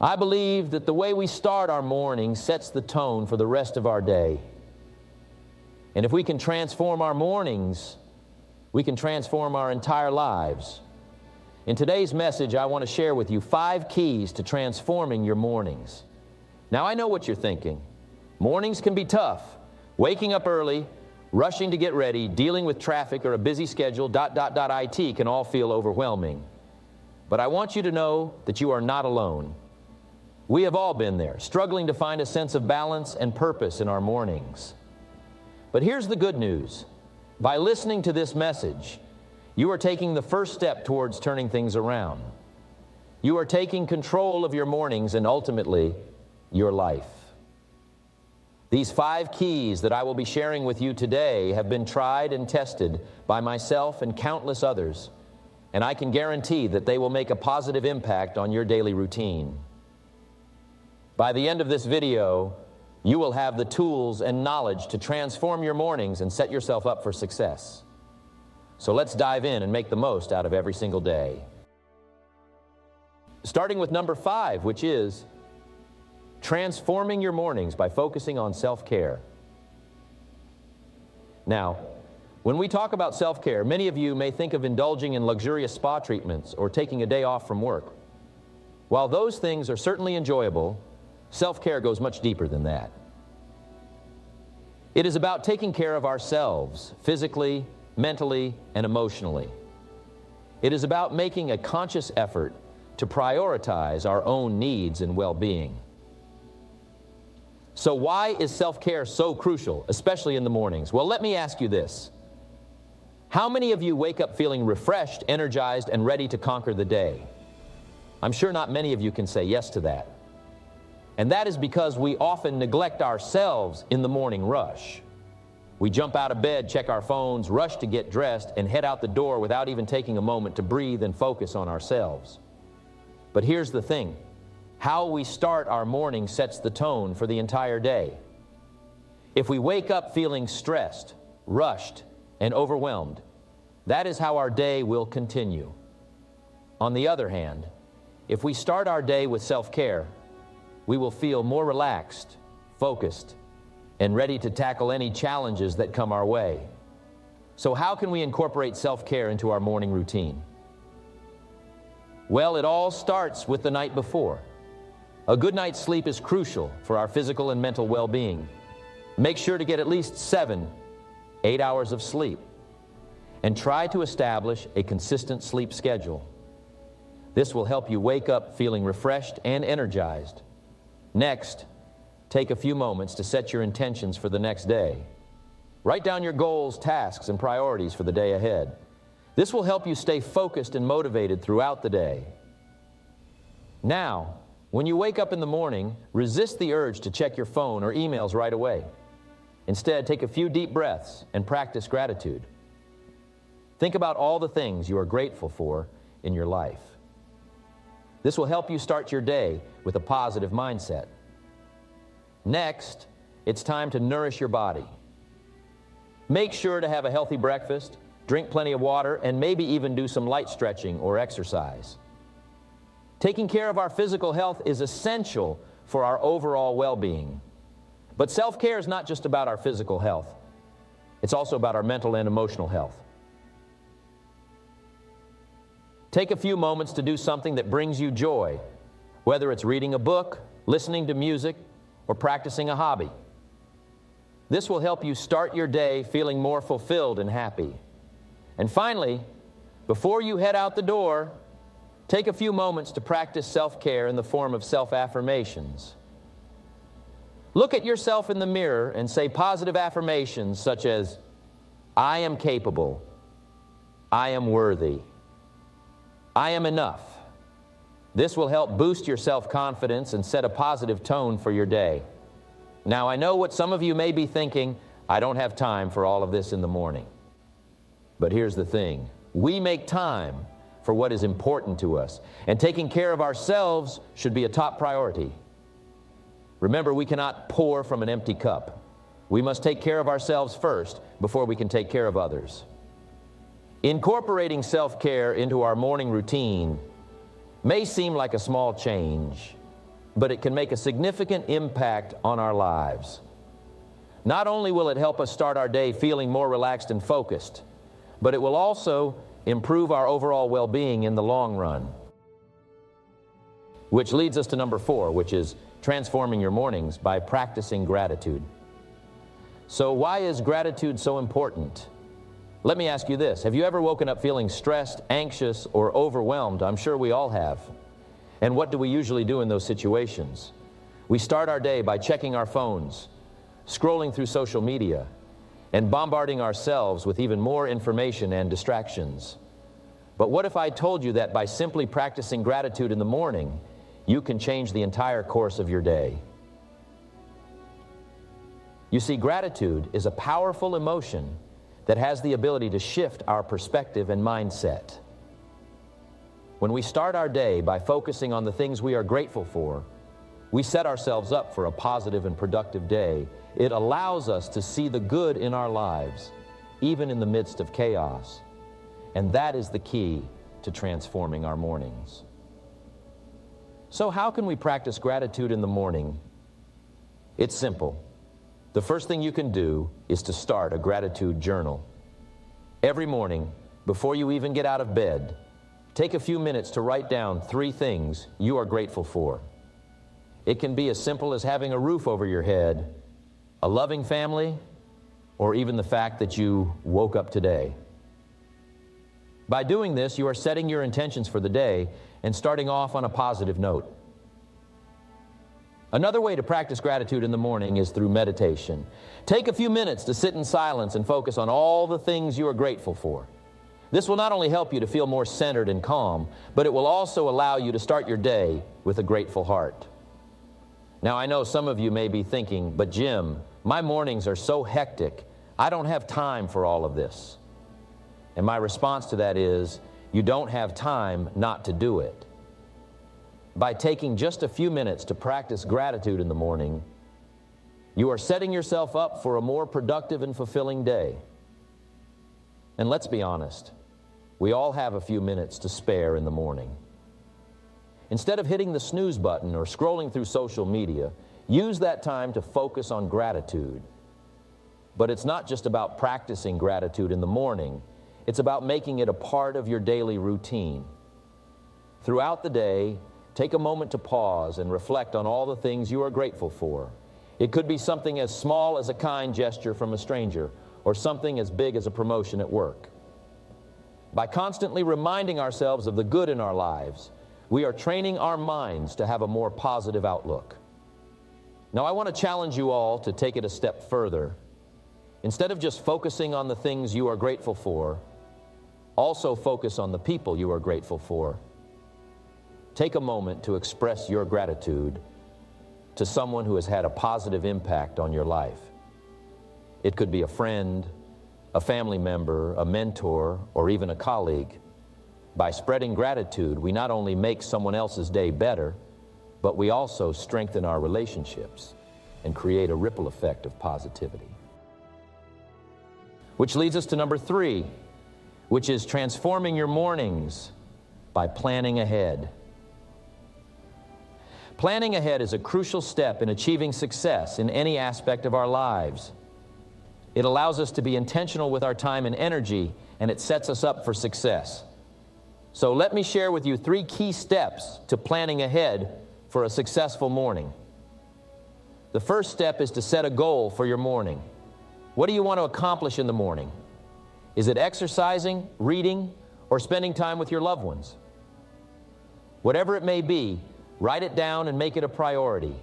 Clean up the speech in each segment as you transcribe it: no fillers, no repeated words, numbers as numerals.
I believe that the way we start our morning sets the tone for the rest of our day. And if we can transform our mornings, we can transform our entire lives. In today's message, I want to share with you 5 keys to transforming your mornings. Now, I know what you're thinking. Mornings can be tough. Waking up early, rushing to get ready, dealing with traffic or a busy schedule, IT can all feel overwhelming. But I want you to know that you are not alone. We have all been there, struggling to find a sense of balance and purpose in our mornings. But here's the good news. By listening to this message, you are taking the first step towards turning things around. You are taking control of your mornings and ultimately your life. These 5 keys that I will be sharing with you today have been tried and tested by myself and countless others, and I can guarantee that they will make a positive impact on your daily routine. By the end of this video, you will have the tools and knowledge to transform your mornings and set yourself up for success. So let's dive in and make the most out of every single day. Starting with number 5, which is transforming your mornings by focusing on self-care. Now, when we talk about self-care, many of you may think of indulging in luxurious spa treatments or taking a day off from work. While those things are certainly enjoyable, self-care goes much deeper than that. It is about taking care of ourselves physically, mentally, and emotionally. It is about making a conscious effort to prioritize our own needs and well-being. So why is self-care so crucial, especially in the mornings? Well, let me ask you this. How many of you wake up feeling refreshed, energized, and ready to conquer the day? I'm sure not many of you can say yes to that. And that is because we often neglect ourselves in the morning rush. We jump out of bed, check our phones, rush to get dressed, and head out the door without even taking a moment to breathe and focus on ourselves. But here's the thing. How we start our morning sets the tone for the entire day. If we wake up feeling stressed, rushed, and overwhelmed, that is how our day will continue. On the other hand, if we start our day with self-care, we will feel more relaxed, focused, and ready to tackle any challenges that come our way. So how can we incorporate self-care into our morning routine? Well, it all starts with the night before. A good night's sleep is crucial for our physical and mental well-being. Make sure to get at least 7, 8 hours of sleep, and try to establish a consistent sleep schedule. This will help you wake up feeling refreshed and energized. Next, take a few moments to set your intentions for the next day. Write down your goals, tasks, and priorities for the day ahead. This will help you stay focused and motivated throughout the day. Now, when you wake up in the morning, resist the urge to check your phone or emails right away. Instead, take a few deep breaths and practice gratitude. Think about all the things you are grateful for in your life. This will help you start your day with a positive mindset. Next, it's time to nourish your body. Make sure to have a healthy breakfast, drink plenty of water, and maybe even do some light stretching or exercise. Taking care of our physical health is essential for our overall well-being. But self-care is not just about our physical health. It's also about our mental and emotional health. Take a few moments to do something that brings you joy, whether it's reading a book, listening to music, or practicing a hobby. This will help you start your day feeling more fulfilled and happy. And finally, before you head out the door, take a few moments to practice self-care in the form of self-affirmations. Look at yourself in the mirror and say positive affirmations such as, I am capable, I am worthy, I am enough. This will help boost your self-confidence and set a positive tone for your day. Now, I know what some of you may be thinking, I don't have time for all of this in the morning. But here's the thing, we make time for what is important to us, and taking care of ourselves should be a top priority. Remember, we cannot pour from an empty cup. We must take care of ourselves first before we can take care of others. Incorporating self-care into our morning routine may seem like a small change, but it can make a significant impact on our lives. Not only will it help us start our day feeling more relaxed and focused, but it will also improve our overall well-being in the long run. Which leads us to number 4, which is transforming your mornings by practicing gratitude. So why is gratitude so important? Let me ask you this. Have you ever woken up feeling stressed, anxious, or overwhelmed? I'm sure we all have. And what do we usually do in those situations? We start our day by checking our phones, scrolling through social media, and bombarding ourselves with even more information and distractions. But what if I told you that by simply practicing gratitude in the morning, you can change the entire course of your day? You see, gratitude is a powerful emotion that has the ability to shift our perspective and mindset. When we start our day by focusing on the things we are grateful for, we set ourselves up for a positive and productive day. It allows us to see the good in our lives, even in the midst of chaos. And that is the key to transforming our mornings. So how can we practice gratitude in the morning? It's simple. The first thing you can do is to start a gratitude journal. Every morning, before you even get out of bed, take a few minutes to write down 3 things you are grateful for. It can be as simple as having a roof over your head, a loving family, or even the fact that you woke up today. By doing this, you are setting your intentions for the day and starting off on a positive note. Another way to practice gratitude in the morning is through meditation. Take a few minutes to sit in silence and focus on all the things you are grateful for. This will not only help you to feel more centered and calm, but it will also allow you to start your day with a grateful heart. Now, I know some of you may be thinking, but Jim, my mornings are so hectic, I don't have time for all of this. And my response to that is, you don't have time not to do it. By taking just a few minutes to practice gratitude in the morning, you are setting yourself up for a more productive and fulfilling day. And let's be honest, we all have a few minutes to spare in the morning. Instead of hitting the snooze button or scrolling through social media, use that time to focus on gratitude. But it's not just about practicing gratitude in the morning, it's about making it a part of your daily routine. Throughout the day, take a moment to pause and reflect on all the things you are grateful for. It could be something as small as a kind gesture from a stranger, or something as big as a promotion at work. By constantly reminding ourselves of the good in our lives, we are training our minds to have a more positive outlook. Now, I want to challenge you all to take it a step further. Instead of just focusing on the things you are grateful for, also focus on the people you are grateful for. Take a moment to express your gratitude to someone who has had a positive impact on your life. It could be a friend, a family member, a mentor, or even a colleague. By spreading gratitude, we not only make someone else's day better, but we also strengthen our relationships and create a ripple effect of positivity. Which leads us to number 3, which is transforming your mornings by planning ahead. Planning ahead is a crucial step in achieving success in any aspect of our lives. It allows us to be intentional with our time and energy, and it sets us up for success. So let me share with you 3 key steps to planning ahead for a successful morning. The first step is to set a goal for your morning. What do you want to accomplish in the morning? Is it exercising, reading, or spending time with your loved ones? Whatever it may be, write it down and make it a priority.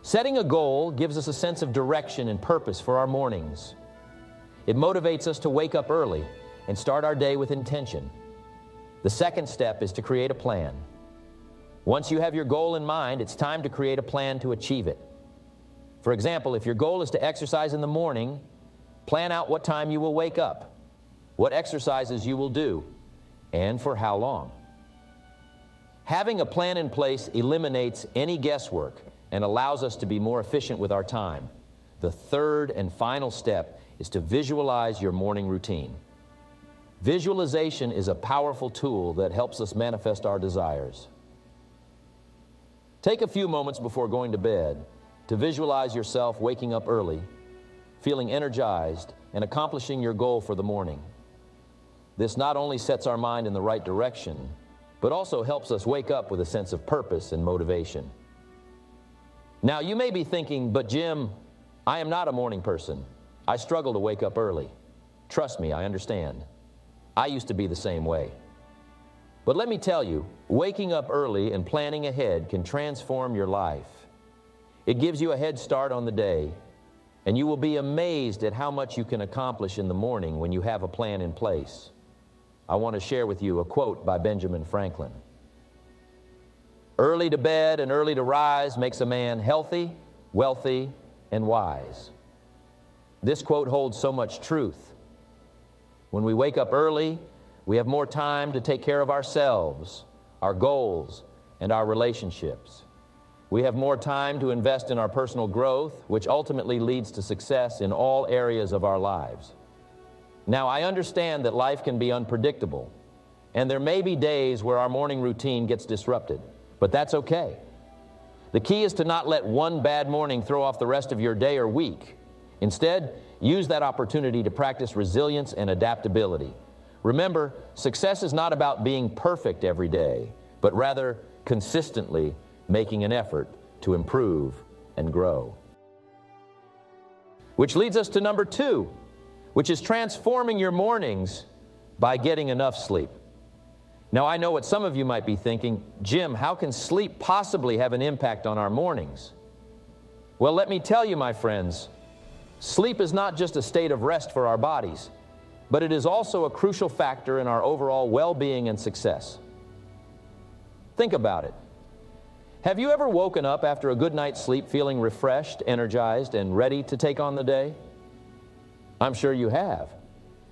Setting a goal gives us a sense of direction and purpose for our mornings. It motivates us to wake up early and start our day with intention. The second step is to create a plan. Once you have your goal in mind, it's time to create a plan to achieve it. For example, if your goal is to exercise in the morning, plan out what time you will wake up, what exercises you will do, and for how long. Having a plan in place eliminates any guesswork and allows us to be more efficient with our time. The third and final step is to visualize your morning routine. Visualization is a powerful tool that helps us manifest our desires. Take a few moments before going to bed to visualize yourself waking up early, feeling energized, and accomplishing your goal for the morning. This not only sets our mind in the right direction, but also helps us wake up with a sense of purpose and motivation. Now, you may be thinking, but Jim, I am not a morning person. I struggle to wake up early. Trust me, I understand. I used to be the same way. But let me tell you, waking up early and planning ahead can transform your life. It gives you a head start on the day, and you will be amazed at how much you can accomplish in the morning when you have a plan in place. I want to share with you a quote by Benjamin Franklin. Early to bed and early to rise makes a man healthy, wealthy, and wise. This quote holds so much truth. When we wake up early, we have more time to take care of ourselves, our goals, and our relationships. We have more time to invest in our personal growth, which ultimately leads to success in all areas of our lives. Now, I understand that life can be unpredictable, and there may be days where our morning routine gets disrupted, but that's okay. The key is to not let one bad morning throw off the rest of your day or week. Instead, use that opportunity to practice resilience and adaptability. Remember, success is not about being perfect every day, but rather consistently making an effort to improve and grow. Which leads us to number 2, which is transforming your mornings by getting enough sleep. Now, I know what some of you might be thinking, Jim, how can sleep possibly have an impact on our mornings? Well, let me tell you, my friends, sleep is not just a state of rest for our bodies, but it is also a crucial factor in our overall well-being and success. Think about it. Have you ever woken up after a good night's sleep feeling refreshed, energized, and ready to take on the day? I'm sure you have.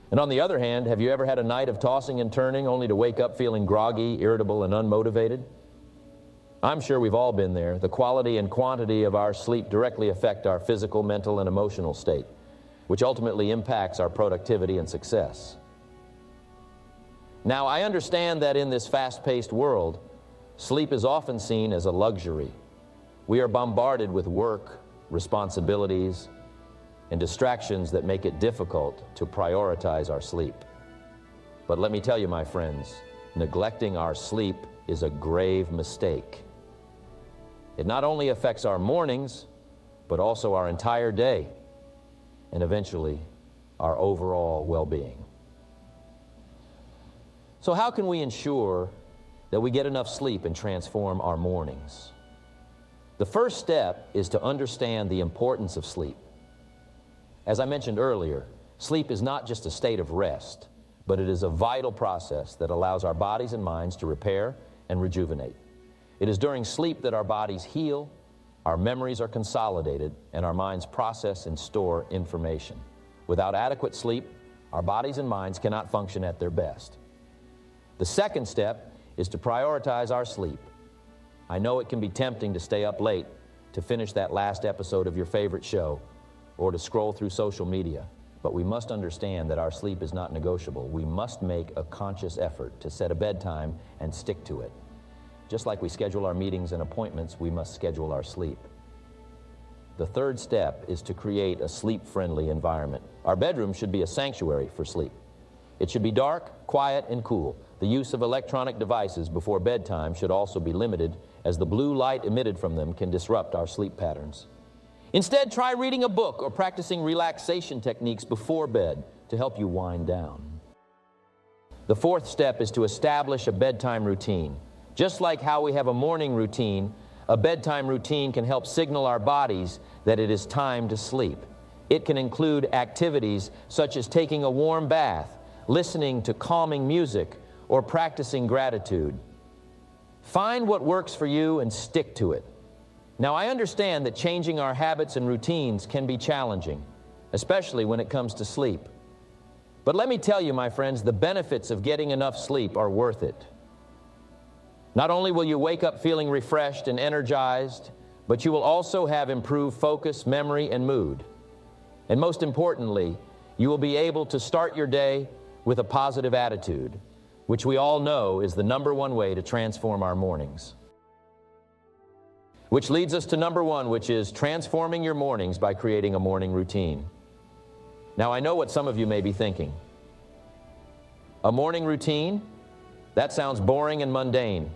And on the other hand, have you ever had a night of tossing and turning only to wake up feeling groggy, irritable, and unmotivated? I'm sure we've all been there. The quality and quantity of our sleep directly affect our physical, mental, and emotional state, which ultimately impacts our productivity and success. Now, I understand that in this fast-paced world, sleep is often seen as a luxury. We are bombarded with work, responsibilities, and distractions that make it difficult to prioritize our sleep. But let me tell you, my friends, neglecting our sleep is a grave mistake. It not only affects our mornings, but also our entire day, and eventually our overall well-being. So how can we ensure that we get enough sleep and transform our mornings? The first step is to understand the importance of sleep. As I mentioned earlier, sleep is not just a state of rest, but it is a vital process that allows our bodies and minds to repair and rejuvenate. It is during sleep that our bodies heal, our memories are consolidated, and our minds process and store information. Without adequate sleep, our bodies and minds cannot function at their best. The second step is to prioritize our sleep. I know it can be tempting to stay up late to finish that last episode of your favorite show or to scroll through social media, but we must understand that our sleep is not negotiable. We must make a conscious effort to set a bedtime and stick to it. Just like we schedule our meetings and appointments, we must schedule our sleep. The third step is to create a sleep-friendly environment. Our bedroom should be a sanctuary for sleep. It should be dark, quiet, and cool. The use of electronic devices before bedtime should also be limited, as the blue light emitted from them can disrupt our sleep patterns. Instead, try reading a book or practicing relaxation techniques before bed to help you wind down. The fourth step is to establish a bedtime routine. Just like how we have a morning routine, a bedtime routine can help signal our bodies that it is time to sleep. It can include activities such as taking a warm bath, listening to calming music, or practicing gratitude. Find what works for you and stick to it. Now, I understand that changing our habits and routines can be challenging, especially when it comes to sleep. But let me tell you, my friends, the benefits of getting enough sleep are worth it. Not only will you wake up feeling refreshed and energized, but you will also have improved focus, memory, and mood. And most importantly, you will be able to start your day with a positive attitude, which we all know is the #1 way to transform our mornings. Which leads us to number one, which is transforming your mornings by creating a morning routine. Now, I know what some of you may be thinking. A morning routine? That sounds boring and mundane.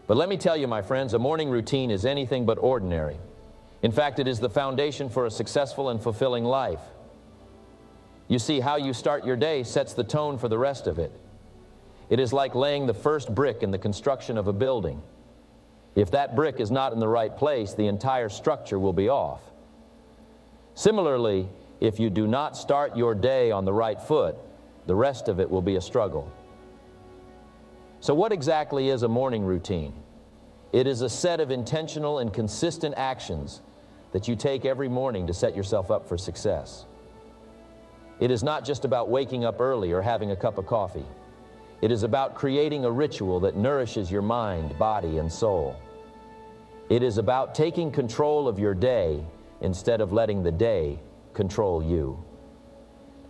But let me tell you, my friends, a morning routine is anything but ordinary. In fact, it is the foundation for a successful and fulfilling life. You see, how you start your day sets the tone for the rest of it. It is like laying the first brick in the construction of a building. If that brick is not in the right place, the entire structure will be off. Similarly, if you do not start your day on the right foot, the rest of it will be a struggle. So what exactly is a morning routine? It is a set of intentional and consistent actions that you take every morning to set yourself up for success. It is not just about waking up early or having a cup of coffee. It is about creating a ritual that nourishes your mind, body, and soul. It is about taking control of your day instead of letting the day control you.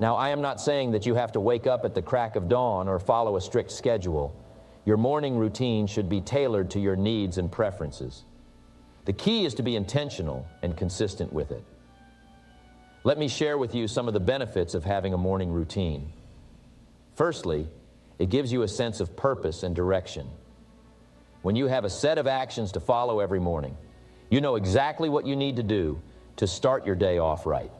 Now, I am not saying that you have to wake up at the crack of dawn or follow a strict schedule. Your morning routine should be tailored to your needs and preferences. The key is to be intentional and consistent with it. Let me share with you some of the benefits of having a morning routine. Firstly, it gives you a sense of purpose and direction. When you have a set of actions to follow every morning, you know exactly what you need to do to start your day off right.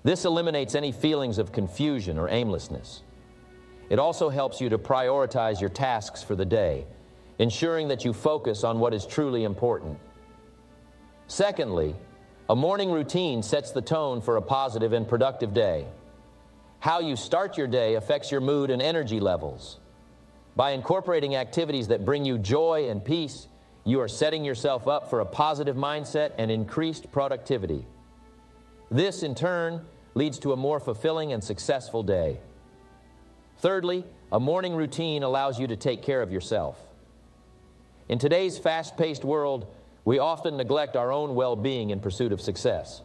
This eliminates any feelings of confusion or aimlessness. It also helps you to prioritize your tasks for the day, ensuring that you focus on what is truly important. Secondly, a morning routine sets the tone for a positive and productive day. How you start your day affects your mood and energy levels. By incorporating activities that bring you joy and peace, you are setting yourself up for a positive mindset and increased productivity. This, in turn, leads to a more fulfilling and successful day. Thirdly, a morning routine allows you to take care of yourself. In today's fast-paced world, we often neglect our own well-being in pursuit of success.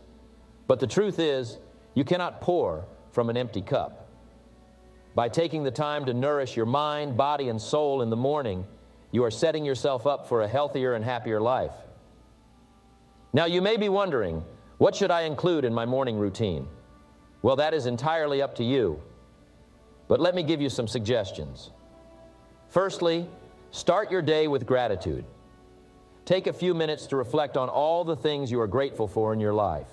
But the truth is, you cannot pour from an empty cup. By taking the time to nourish your mind, body, and soul in the morning, you are setting yourself up for a healthier and happier life. Now, you may be wondering, what should I include in my morning routine? Well, that is entirely up to you. But let me give you some suggestions. Firstly, start your day with gratitude. Take a few minutes to reflect on all the things you are grateful for in your life.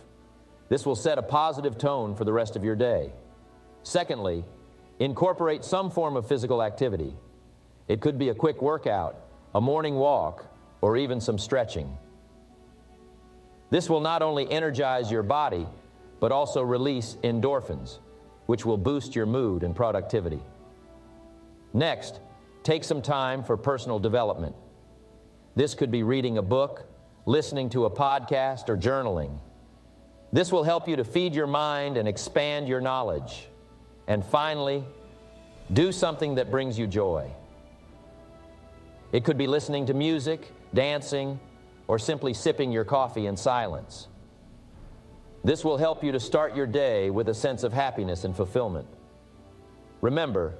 This will set a positive tone for the rest of your day. Secondly, incorporate some form of physical activity. It could be a quick workout, a morning walk, or even some stretching. This will not only energize your body, but also release endorphins, which will boost your mood and productivity. Next, take some time for personal development. This could be reading a book, listening to a podcast, or journaling. This will help you to feed your mind and expand your knowledge. And finally, do something that brings you joy. It could be listening to music, dancing, or simply sipping your coffee in silence. This will help you to start your day with a sense of happiness and fulfillment. Remember,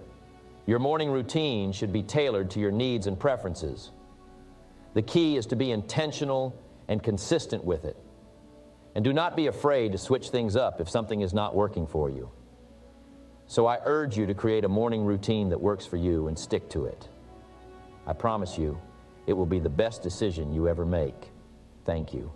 your morning routine should be tailored to your needs and preferences. The key is to be intentional and consistent with it. And do not be afraid to switch things up if something is not working for you. So I urge you to create a morning routine that works for you and stick to it. I promise you, it will be the best decision you ever make. Thank you.